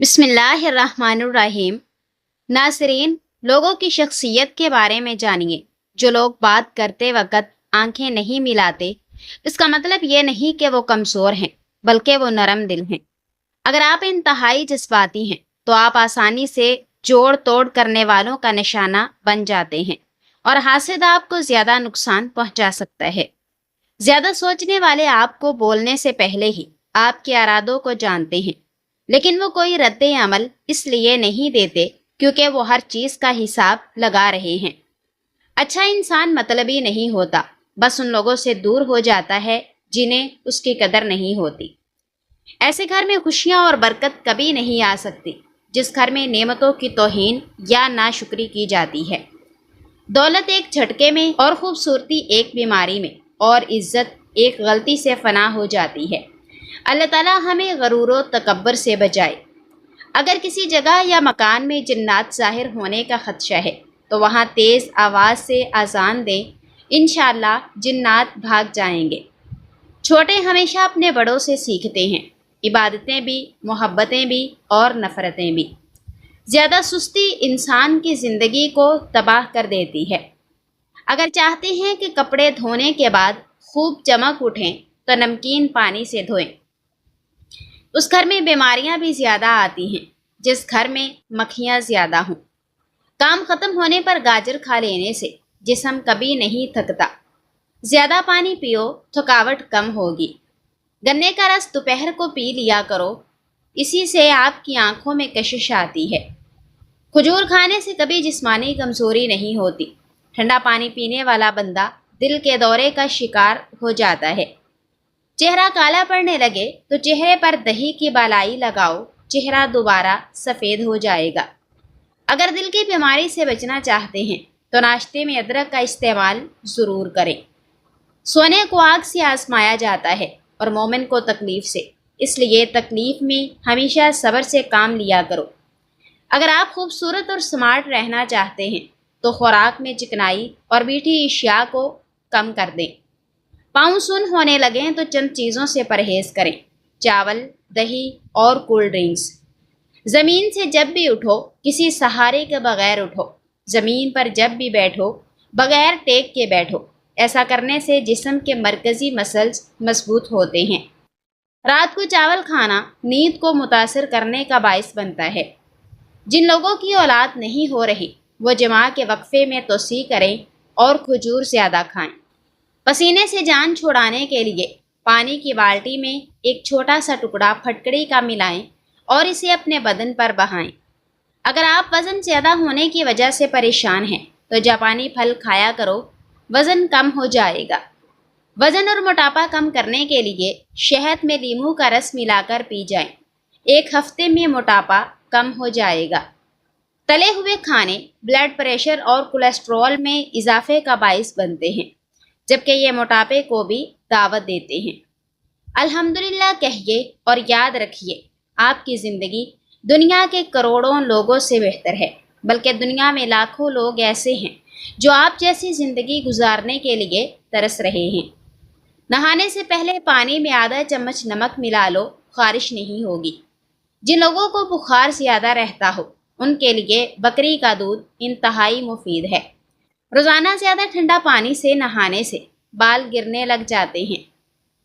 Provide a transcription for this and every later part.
بسم اللہ الرحمن الرحیم۔ ناظرین، لوگوں کی شخصیت کے بارے میں جانیے۔ جو لوگ بات کرتے وقت آنکھیں نہیں ملاتے، اس کا مطلب یہ نہیں کہ وہ کمزور ہیں، بلکہ وہ نرم دل ہیں۔ اگر آپ انتہائی جذباتی ہیں تو آپ آسانی سے جوڑ توڑ کرنے والوں کا نشانہ بن جاتے ہیں، اور حاسد آپ کو زیادہ نقصان پہنچا سکتا ہے۔ زیادہ سوچنے والے آپ کو بولنے سے پہلے ہی آپ کے ارادوں کو جانتے ہیں، لیکن وہ کوئی رد عمل اس لیے نہیں دیتے کیونکہ وہ ہر چیز کا حساب لگا رہے ہیں۔ اچھا انسان مطلبی نہیں ہوتا، بس ان لوگوں سے دور ہو جاتا ہے جنہیں اس کی قدر نہیں ہوتی۔ ایسے گھر میں خوشیاں اور برکت کبھی نہیں آ سکتی جس گھر میں نعمتوں کی توہین یا ناشکری کی جاتی ہے۔ دولت ایک جھٹکے میں، اور خوبصورتی ایک بیماری میں، اور عزت ایک غلطی سے فنا ہو جاتی ہے۔ اللہ تعالیٰ ہمیں غرور و تکبر سے بچائے۔ اگر کسی جگہ یا مکان میں جنات ظاہر ہونے کا خدشہ ہے تو وہاں تیز آواز سے اذان دیں، انشاءاللہ جنات بھاگ جائیں گے۔ چھوٹے ہمیشہ اپنے بڑوں سے سیکھتے ہیں، عبادتیں بھی، محبتیں بھی، اور نفرتیں بھی۔ زیادہ سستی انسان کی زندگی کو تباہ کر دیتی ہے۔ اگر چاہتے ہیں کہ کپڑے دھونے کے بعد خوب چمک اٹھیں تو نمکین پانی سے دھوئیں۔ اس گھر میں بیماریاں بھی زیادہ آتی ہیں جس گھر میں مکھیاں زیادہ ہوں۔ کام ختم ہونے پر گاجر کھا لینے سے جسم کبھی نہیں تھکتا۔ زیادہ پانی پیو، تھکاوٹ کم ہوگی۔ گنے کا رس دوپہر کو پی لیا کرو، اسی سے آپ کی آنکھوں میں کشش آتی ہے۔ کھجور کھانے سے کبھی جسمانی کمزوری نہیں ہوتی۔ ٹھنڈا پانی پینے والا بندہ دل کے دورے کا شکار ہو جاتا ہے۔ چہرہ کالا پڑنے لگے تو چہرے پر دہی کی بالائی لگاؤ، چہرہ دوبارہ سفید ہو جائے گا۔ اگر دل کی بیماری سے بچنا چاہتے ہیں تو ناشتے میں ادرک کا استعمال ضرور کریں۔ سونے کو آگ سے آزمایا جاتا ہے اور مومن کو تکلیف سے، اس لیے تکلیف میں ہمیشہ صبر سے کام لیا کرو۔ اگر آپ خوبصورت اور سمارٹ رہنا چاہتے ہیں تو خوراک میں چکنائی اور میٹھی اشیاء کو کم کر دیں۔ پاؤں سن ہونے لگیں تو چند چیزوں سے پرہیز کریں: چاول، دہی اور کولڈ ڈرنکس۔ زمین سے جب بھی اٹھو کسی سہارے کے بغیر اٹھو۔ زمین پر جب بھی بیٹھو بغیر ٹیک کے بیٹھو۔ ایسا کرنے سے جسم کے مرکزی مسلز مضبوط ہوتے ہیں۔ رات کو چاول کھانا نیند کو متاثر کرنے کا باعث بنتا ہے۔ جن لوگوں کی اولاد نہیں ہو رہی وہ جماع کے وقفے میں توسیع کریں اور کھجور زیادہ کھائیں۔ پسینے سے جان چھڑانے کے لیے پانی کی بالٹی میں ایک چھوٹا سا ٹکڑا پھٹکڑی کا ملائیں اور اسے اپنے بدن پر بہائیں۔ اگر آپ وزن زیادہ ہونے کی وجہ سے پریشان ہیں تو جاپانی پھل کھایا کرو، وزن کم ہو جائے گا۔ وزن اور موٹاپا کم کرنے کے لیے شہد میں لیموں کا رس ملا کر پی جائیں۔ ایک ہفتے میں موٹاپا کم ہو جائے گا۔ تلے ہوئے کھانے بلڈ پریشر اور کولیسٹرول میں اضافے کا باعث بنتے ہیں، جبکہ یہ موٹاپے کو بھی دعوت دیتے ہیں۔ الحمدللہ کہیے اور یاد رکھیے، آپ کی زندگی دنیا کے کروڑوں لوگوں سے بہتر ہے، بلکہ دنیا میں لاکھوں لوگ ایسے ہیں جو آپ جیسی زندگی گزارنے کے لیے ترس رہے ہیں۔ نہانے سے پہلے پانی میں آدھا چمچ نمک ملا لو، خارش نہیں ہوگی۔ جن لوگوں کو بخار زیادہ رہتا ہو ان کے لیے بکری کا دودھ انتہائی مفید ہے۔ روزانہ زیادہ ٹھنڈا پانی سے نہانے سے بال گرنے لگ جاتے ہیں۔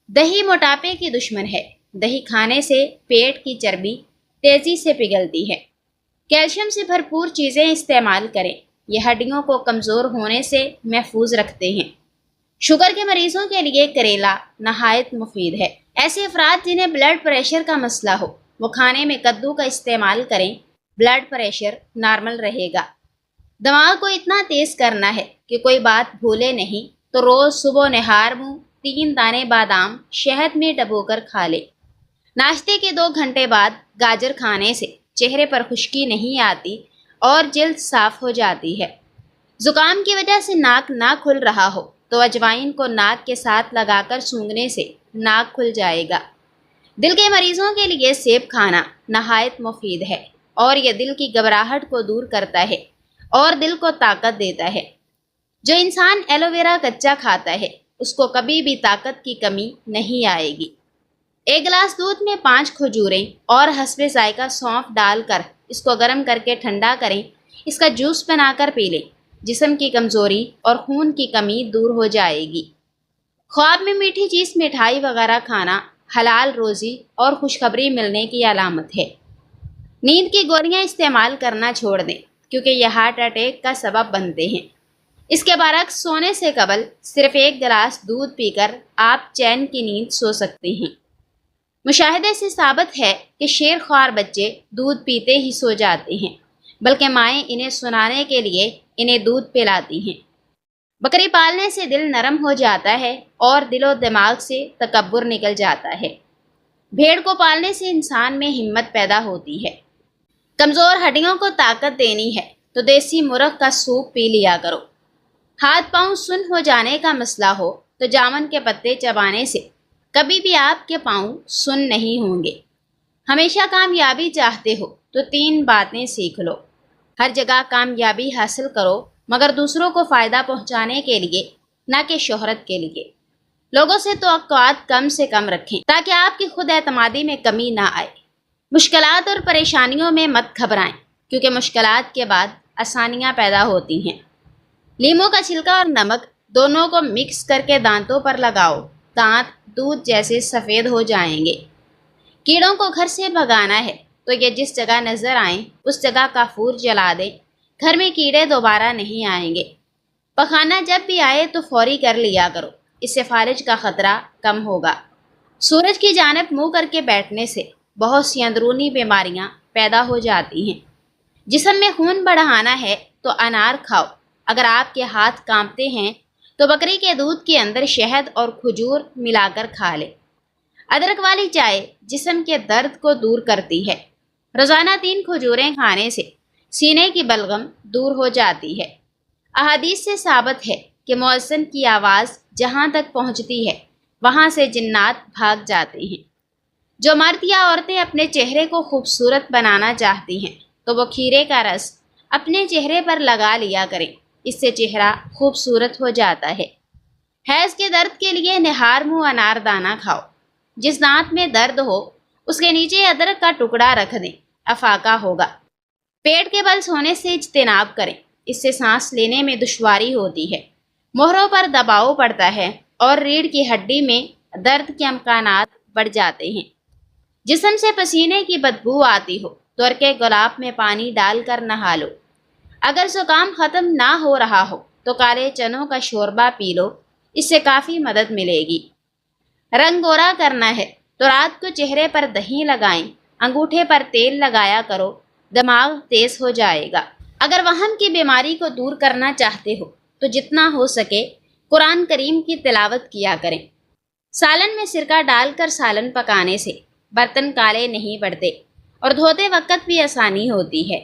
دہی موٹاپے کی دشمن ہے۔ دہی کھانے سے پیٹ کی چربی تیزی سے پگھلتی ہے۔ کیلشیم سے بھرپور چیزیں استعمال کریں، یہ ہڈیوں کو کمزور ہونے سے محفوظ رکھتے ہیں۔ شوگر کے مریضوں کے لیے کریلا نہایت مفید ہے۔ ایسے افراد جنہیں بلڈ پریشر کا مسئلہ ہو وہ کھانے میں کدو کا استعمال کریں، بلڈ پریشر نارمل رہے گا۔ دماغ کو اتنا تیز کرنا ہے کہ کوئی بات بھولے نہیں تو روز صبح نہار منہ 3 دانے بادام شہد میں ڈبو کر کھا لے۔ ناشتے کے 2 گھنٹے بعد گاجر کھانے سے چہرے پر خشکی نہیں آتی اور جلد صاف ہو جاتی ہے۔ زکام کی وجہ سے ناک نہ کھل رہا ہو تو اجوائن کو ناک کے ساتھ لگا کر سونگھنے سے ناک کھل جائے گا۔ دل کے مریضوں کے لیے سیب کھانا نہایت مفید ہے اور یہ دل کی گھبراہٹ کو دور کرتا ہے اور دل کو طاقت دیتا ہے۔ جو انسان ایلو ویرا کچا کھاتا ہے اس کو کبھی بھی طاقت کی کمی نہیں آئے گی۔ ایک گلاس دودھ میں 5 کھجوریں اور حسب ذائقہ سونف ڈال کر اس کو گرم کر کے ٹھنڈا کریں، اس کا جوس بنا کر پی لیں، جسم کی کمزوری اور خون کی کمی دور ہو جائے گی۔ خواب میں میٹھی چیز مٹھائی وغیرہ کھانا حلال روزی اور خوشخبری ملنے کی علامت ہے۔ نیند کی گولیاں استعمال کرنا چھوڑ دیں کیونکہ یہ ہارٹ اٹیک کا سبب بنتے ہیں۔ اس کے برعکس سونے سے قبل صرف 1 گلاس دودھ پی کر آپ چین کی نیند سو سکتے ہیں۔ مشاہدے سے ثابت ہے کہ شیر خوار بچے دودھ پیتے ہی سو جاتے ہیں، بلکہ مائیں انہیں سنانے کے لیے انہیں دودھ پلاتی ہیں۔ بکری پالنے سے دل نرم ہو جاتا ہے اور دل و دماغ سے تکبر نکل جاتا ہے۔ بھیڑ کو پالنے سے انسان میں ہمت پیدا ہوتی ہے۔ کمزور ہڈیوں کو طاقت دینی ہے تو دیسی مرغ کا سوپ پی لیا کرو۔ ہاتھ پاؤں سن ہو جانے کا مسئلہ ہو تو جامن کے پتے چبانے سے کبھی بھی آپ کے پاؤں سن نہیں ہوں گے۔ ہمیشہ کامیابی چاہتے ہو تو 3 باتیں سیکھ لو۔ ہر جگہ کامیابی حاصل کرو مگر دوسروں کو فائدہ پہنچانے کے لیے، نہ کہ شہرت کے لیے۔ لوگوں سے توقعات کم سے کم رکھیں تاکہ آپ کی خود اعتمادی میں کمی نہ آئے۔ مشکلات اور پریشانیوں میں مت گھبرائیں کیونکہ مشکلات کے بعد آسانیاں پیدا ہوتی ہیں۔ لیموں کا چھلکا اور نمک دونوں کو مکس کر کے دانتوں پر لگاؤ، دانت دودھ جیسے سفید ہو جائیں گے۔ کیڑوں کو گھر سے بھگانا ہے تو یہ جس جگہ نظر آئیں اس جگہ کافور جلا دیں، گھر میں کیڑے دوبارہ نہیں آئیں گے۔ پخانہ جب بھی آئے تو فوری کر لیا کرو، اس سے فالج کا خطرہ کم ہوگا۔ سورج کی جانب منہ کر کے بیٹھنے سے بہت سی اندرونی بیماریاں پیدا ہو جاتی ہیں۔ جسم میں خون بڑھانا ہے تو انار کھاؤ۔ اگر آپ کے ہاتھ کانپتے ہیں تو بکری کے دودھ کے اندر شہد اور کھجور ملا کر کھا لیں۔ ادرک والی چائے جسم کے درد کو دور کرتی ہے۔ روزانہ 3 کھجوریں کھانے سے سینے کی بلغم دور ہو جاتی ہے۔ احادیث سے ثابت ہے کہ مؤذن کی آواز جہاں تک پہنچتی ہے وہاں سے جنات بھاگ جاتے ہیں۔ جو مرد یا عورتیں اپنے چہرے کو خوبصورت بنانا چاہتی ہیں تو وہ کھیرے کا رس اپنے چہرے پر لگا لیا کریں، اس سے چہرہ خوبصورت ہو جاتا ہے۔ حیض کے درد کے لیے نہار منہ انار دانہ کھاؤ۔ جس دانت میں درد ہو اس کے نیچے ادرک کا ٹکڑا رکھ دیں، افاقہ ہوگا۔ پیٹ کے بل سونے سے اجتناب کریں، اس سے سانس لینے میں دشواری ہوتی ہے، موہروں پر دباؤ پڑتا ہے اور ریڑھ کی ہڈی میں درد کے امکانات بڑھ جاتے ہیں۔ جسم سے پسینے کی بدبو آتی ہو تو ارکے گلاب میں پانی ڈال کر نہا لو۔ اگر زکام ختم نہ ہو رہا ہو تو کالے چنوں کا شوربہ پی لو، اس سے کافی مدد ملے گی۔ رنگ گورا کرنا ہے تو رات کو چہرے پر دہی لگائیں، انگوٹھے پر تیل لگایا کرو، دماغ تیز ہو جائے گا۔ اگر وہم کی بیماری کو دور کرنا چاہتے ہو تو جتنا ہو سکے قرآن کریم کی تلاوت کیا کریں۔ سالن میں سرکہ ڈال کر سالن پکانے سے برتن کالے نہیں پڑتے اور دھوتے وقت بھی آسانی ہوتی ہے۔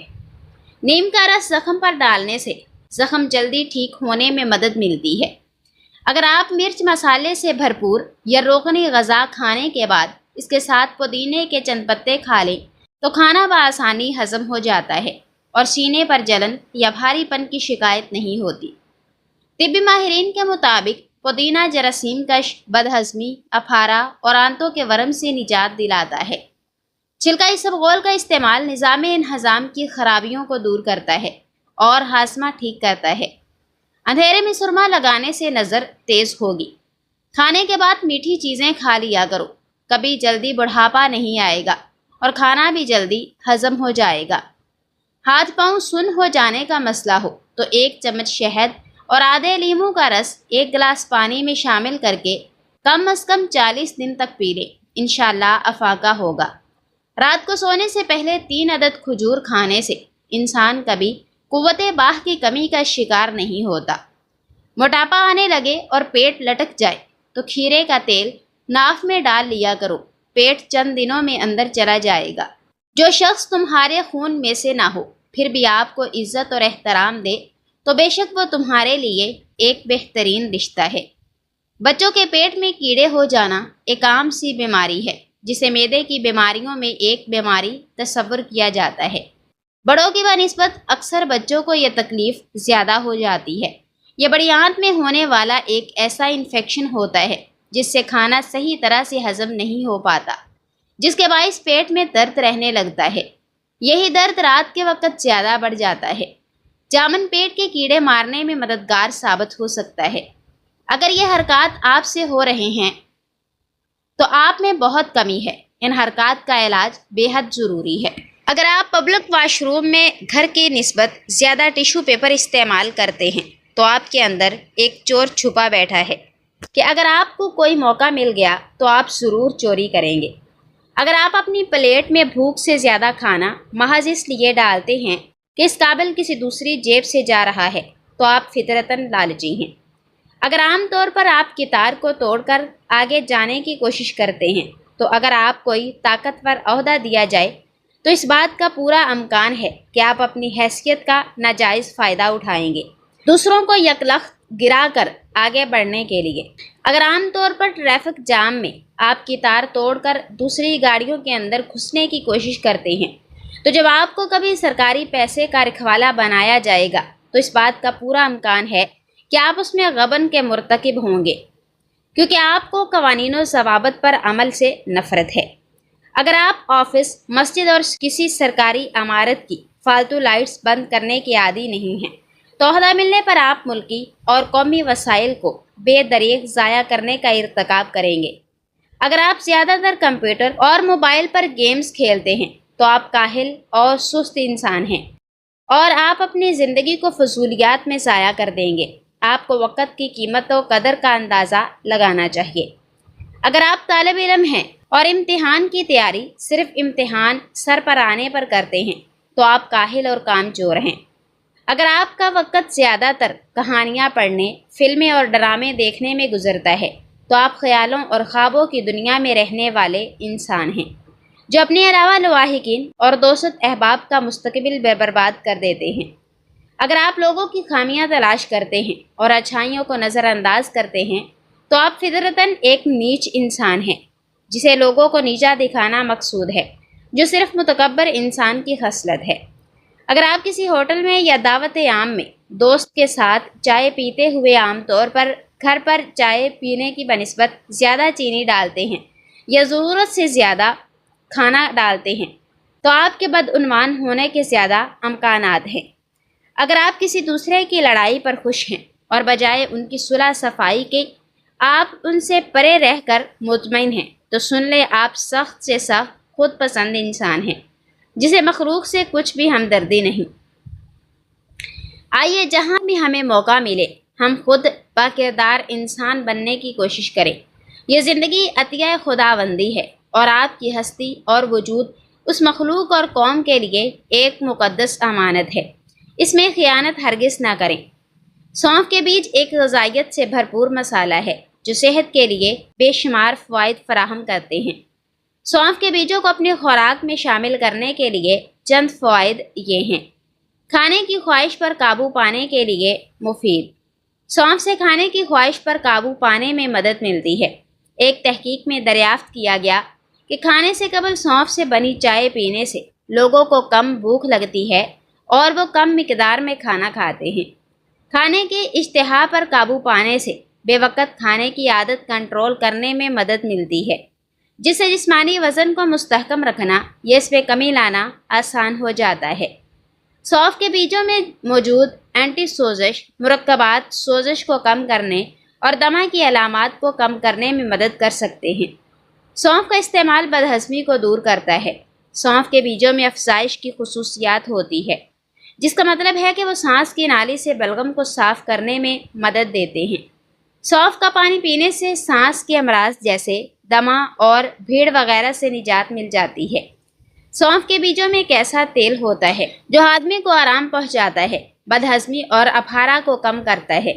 نیم کا رس زخم پر ڈالنے سے زخم جلدی ٹھیک ہونے میں مدد ملتی ہے۔ اگر آپ مرچ مسالے سے بھرپور یا روغنی غذا کھانے کے بعد اس کے ساتھ پودینے کے چند پتے کھا لیں تو کھانا بآسانی ہضم ہو جاتا ہے اور سینے پر جلن یا بھاری پن کی شکایت نہیں ہوتی۔ طبی ماہرین کے مطابق پودینہ جراثیم کش، بدہضمی، اپھارا اور آنتوں کے ورم سے نجات دلاتا ہے۔ چھلکا اسبغول کا استعمال نظام انہضام کی خرابیوں کو دور کرتا ہے اور ہاضمہ ٹھیک کرتا ہے۔ اندھیرے میں سرما لگانے سے نظر تیز ہوگی۔ کھانے کے بعد میٹھی چیزیں کھا لیا کرو، کبھی جلدی بڑھاپا نہیں آئے گا اور کھانا بھی جلدی ہضم ہو جائے گا۔ ہاتھ پاؤں سن ہو جانے کا مسئلہ ہو تو 1 چمچ شہد اور آدھے لیموں کا رس 1 گلاس پانی میں شامل کر کے کم از کم 40 دن تک پی لیں، انشاءاللہ افاقہ ہوگا۔ رات کو سونے سے پہلے 3 عدد کھجور کھانے سے انسان کبھی قوت باہ کی کمی کا شکار نہیں ہوتا۔ موٹاپا آنے لگے اور پیٹ لٹک جائے تو کھیرے کا تیل ناف میں ڈال لیا کرو، پیٹ چند دنوں میں اندر چلا جائے گا۔ جو شخص تمہارے خون میں سے نہ ہو پھر بھی آپ کو عزت اور احترام دے تو بے شک وہ تمہارے لیے ایک بہترین رشتہ ہے۔ بچوں کے پیٹ میں کیڑے ہو جانا ایک عام سی بیماری ہے جسے معدے کی بیماریوں میں ایک بیماری تصور کیا جاتا ہے۔ بڑوں کی بنسبت اکثر بچوں کو یہ تکلیف زیادہ ہو جاتی ہے۔ یہ بڑی آنت میں ہونے والا ایک ایسا انفیکشن ہوتا ہے جس سے کھانا صحیح طرح سے ہضم نہیں ہو پاتا، جس کے باعث پیٹ میں درد رہنے لگتا ہے۔ یہی درد رات کے وقت زیادہ بڑھ جاتا ہے۔ جامن پیٹ کے کیڑے مارنے میں مددگار ثابت ہو سکتا ہے۔ اگر یہ حرکات آپ سے ہو رہے ہیں تو آپ میں بہت کمی ہے۔ ان حرکات کا علاج بے حد ضروری ہے۔ اگر آپ پبلک واش روم میں گھر کی نسبت زیادہ ٹیشو پیپر استعمال کرتے ہیں تو آپ کے اندر ایک چور چھپا بیٹھا ہے کہ اگر آپ کو کوئی موقع مل گیا تو آپ ضرور چوری کریں گے۔ اگر آپ اپنی پلیٹ میں بھوک سے زیادہ کھانا محض اس لیے ڈالتے ہیں کہ اس قابل کسی دوسری جیب سے جا رہا ہے تو آپ فطرتاً لالچی ہیں۔ اگر عام طور پر آپ کی تار کو توڑ کر آگے جانے کی کوشش کرتے ہیں تو اگر آپ کوئی طاقتور عہدہ دیا جائے تو اس بات کا پورا امکان ہے کہ آپ اپنی حیثیت کا ناجائز فائدہ اٹھائیں گے، دوسروں کو یکلخت گرا کر آگے بڑھنے کے لیے۔ اگر عام طور پر ٹریفک جام میں آپ کی تار توڑ کر دوسری گاڑیوں کے اندر گھسنے کی کوشش کرتے ہیں تو جب آپ کو کبھی سرکاری پیسے کا رکھوالا بنایا جائے گا تو اس بات کا پورا امکان ہے کہ آپ اس میں غبن کے مرتکب ہوں گے، کیونکہ آپ کو قوانین و ضوابط پر عمل سے نفرت ہے۔ اگر آپ آفس، مسجد اور کسی سرکاری عمارت کی فالتو لائٹس بند کرنے کے عادی نہیں ہیں تو عہدہ ملنے پر آپ ملکی اور قومی وسائل کو بے دریغ ضائع کرنے کا ارتکاب کریں گے۔ اگر آپ زیادہ تر کمپیوٹر اور موبائل پر گیمز کھیلتے ہیں تو آپ کاہل اور سست انسان ہیں اور آپ اپنی زندگی کو فضولیات میں ضائع کر دیں گے۔ آپ کو وقت کی قیمت و قدر کا اندازہ لگانا چاہیے۔ اگر آپ طالب علم ہیں اور امتحان کی تیاری صرف امتحان سر پر آنے پر کرتے ہیں تو آپ کاہل اور کامچور ہیں۔ اگر آپ کا وقت زیادہ تر کہانیاں پڑھنے، فلمیں اور ڈرامے دیکھنے میں گزرتا ہے تو آپ خیالوں اور خوابوں کی دنیا میں رہنے والے انسان ہیں جو اپنے علاوہ لواحقین اور دوست احباب کا مستقبل برباد کر دیتے ہیں۔ اگر آپ لوگوں کی خامیاں تلاش کرتے ہیں اور اچھائیوں کو نظر انداز کرتے ہیں تو آپ فطرتاً ایک نیچ انسان ہیں جسے لوگوں کو نیچا دکھانا مقصود ہے، جو صرف متکبر انسان کی خصلت ہے۔ اگر آپ کسی ہوٹل میں یا دعوت عام میں دوست کے ساتھ چائے پیتے ہوئے عام طور پر گھر پر چائے پینے کی بنسبت زیادہ چینی ڈالتے ہیں یا ضرورت سے زیادہ کھانا ڈالتے ہیں تو آپ کے بدعنوان ہونے کے زیادہ امکانات ہیں۔ اگر آپ کسی دوسرے کی لڑائی پر خوش ہیں اور بجائے ان کی صلح صفائی کے آپ ان سے پرے رہ کر مطمئن ہیں تو سن لے آپ سخت سے سخت خود پسند انسان ہیں جسے مخلوق سے کچھ بھی ہمدردی نہیں۔ آئیے جہاں بھی ہمیں موقع ملے ہم خود با کردار انسان بننے کی کوشش کریں۔ یہ زندگی عطیہ خداوندی ہے اور آپ کی ہستی اور وجود اس مخلوق اور قوم کے لیے ایک مقدس امانت ہے۔ اس میں خیانت ہرگز نہ کریں۔ سونف کے بیج ایک غذائیت سے بھرپور مسالہ ہے جو صحت کے لیے بے شمار فوائد فراہم کرتے ہیں۔ سونف کے بیجوں کو اپنی خوراک میں شامل کرنے کے لیے چند فوائد یہ ہیں۔ کھانے کی خواہش پر قابو پانے کے لیے مفید۔ سونف سے کھانے کی خواہش پر قابو پانے میں مدد ملتی ہے۔ ایک تحقیق میں دریافت کیا گیا کہ کھانے سے قبل سونف سے بنی چائے پینے سے لوگوں کو کم بھوک لگتی ہے اور وہ کم مقدار میں کھانا کھاتے ہیں۔ کھانے کے اشتہا پر قابو پانے سے بے وقت کھانے کی عادت کنٹرول کرنے میں مدد ملتی ہے، جس سے جسمانی وزن کو مستحکم رکھنا یا اس میں کمی لانا آسان ہو جاتا ہے۔ سونف کے بیجوں میں موجود اینٹی سوزش مرکبات سوزش کو کم کرنے اور دمہ کی علامات کو کم کرنے میں مدد کر سکتے ہیں۔ سونف کا استعمال بدہضمی کو دور کرتا ہے۔ سونف کے بیجوں میں افزائش کی خصوصیات ہوتی ہے، جس کا مطلب ہے کہ وہ سانس کی نالی سے بلغم کو صاف کرنے میں مدد دیتے ہیں۔ سونف کا پانی پینے سے سانس کے امراض جیسے دمہ اور بھیڑ وغیرہ سے نجات مل جاتی ہے۔ سونف کے بیجوں میں ایک ایسا تیل ہوتا ہے جو آدمی کو آرام پہنچاتا ہے، بدہضمی اور اپہارا کو کم کرتا ہے۔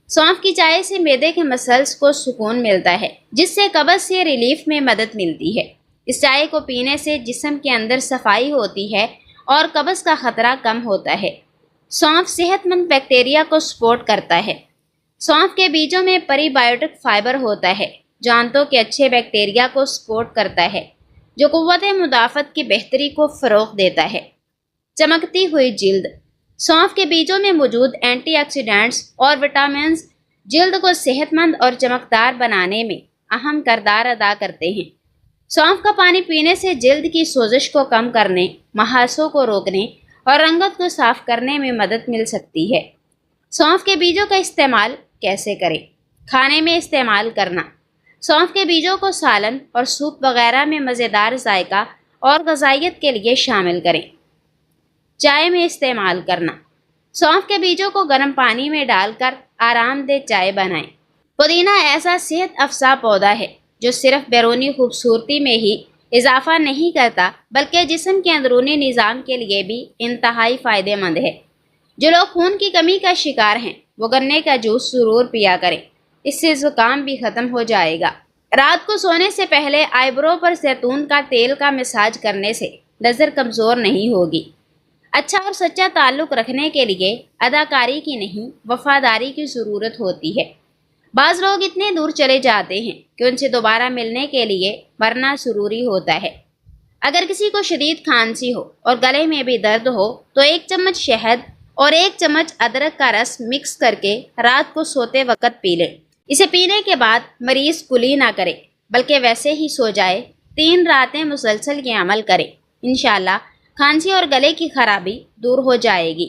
سونف کی چائے سے معدے کے مسلز کو سکون ملتا ہے، جس سے قبض سے ریلیف میں مدد ملتی ہے۔ اس چائے کو پینے سے جسم کے اندر صفائی ہوتی ہے اور قبض کا خطرہ کم ہوتا ہے۔ سونف صحت مند بیکٹیریا کو سپورٹ کرتا ہے۔ سونف کے بیجوں میں پری بائیوٹک فائبر ہوتا ہے جو آنتوں کے اچھے بیکٹیریا کو سپورٹ کرتا ہے، جو قوت مدافعت کی بہتری کو فروغ دیتا ہے۔ چمکتی ہوئی جلد۔ سونف کے بیجوں میں موجود اینٹی آکسیڈنٹس اور وٹامنز جلد کو صحت مند اور چمکدار بنانے میں اہم کردار ادا کرتے ہیں۔ سونف کا پانی پینے سے جلد کی سوزش کو کم کرنے، مہاسوں کو روکنے اور رنگت کو صاف کرنے میں مدد مل سکتی ہے۔ سونف کے بیجوں کا استعمال کیسے کریں؟ کھانے میں استعمال کرنا۔ سونف کے بیجوں کو سالن اور سوپ وغیرہ میں مزیدار ذائقہ اور غذائیت کے لیے شامل کریں۔ چائے میں استعمال کرنا۔ سونف کے بیجوں کو گرم پانی میں ڈال کر آرام دہ چائے بنائیں۔ پودینہ ایسا صحت افزا پودا ہے جو صرف بیرونی خوبصورتی میں ہی اضافہ نہیں کرتا بلکہ جسم کے اندرونی نظام کے لیے بھی انتہائی فائدہ مند ہے۔ جو لوگ خون کی کمی کا شکار ہیں وہ گنے کا جوس ضرور پیا کریں، اس سے زکام بھی ختم ہو جائے گا۔ رات کو سونے سے پہلے آئی برو پر زیتون کا تیل کا مساج کرنے سے نظر کمزور نہیں ہوگی۔ اچھا اور سچا تعلق رکھنے کے لیے اداکاری کی نہیں، وفاداری کی ضرورت ہوتی ہے۔ بعض لوگ اتنے دور چلے جاتے ہیں کہ ان سے دوبارہ ملنے کے لیے مرنا ضروری ہوتا ہے۔ اگر کسی کو شدید کھانسی ہو اور گلے میں بھی درد ہو تو 1 چمچ شہد اور 1 چمچ ادرک کا رس مکس کر کے رات کو سوتے وقت پی لیں۔ اسے پینے کے بعد مریض کلی نہ کرے بلکہ ویسے ہی سو جائے۔ 3 راتیں مسلسل یہ عمل کریں، انشاءاللہ کھانسی اور گلے کی خرابی دور ہو جائے گی۔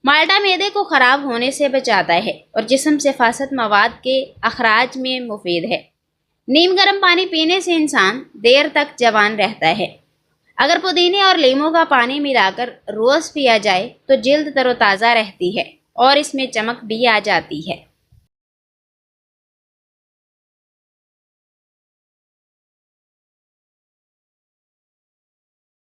مالٹا معدے کو خراب ہونے سے بچاتا ہے اور جسم سے فاسد مواد کے اخراج میں مفید ہے۔ نیم گرم پانی پینے سے انسان دیر تک جوان رہتا ہے۔ اگر پودینے اور لیموں کا پانی ملا کر روز پیا جائے تو جلد تر و تازہ رہتی ہے اور اس میں چمک بھی آ جاتی ہے۔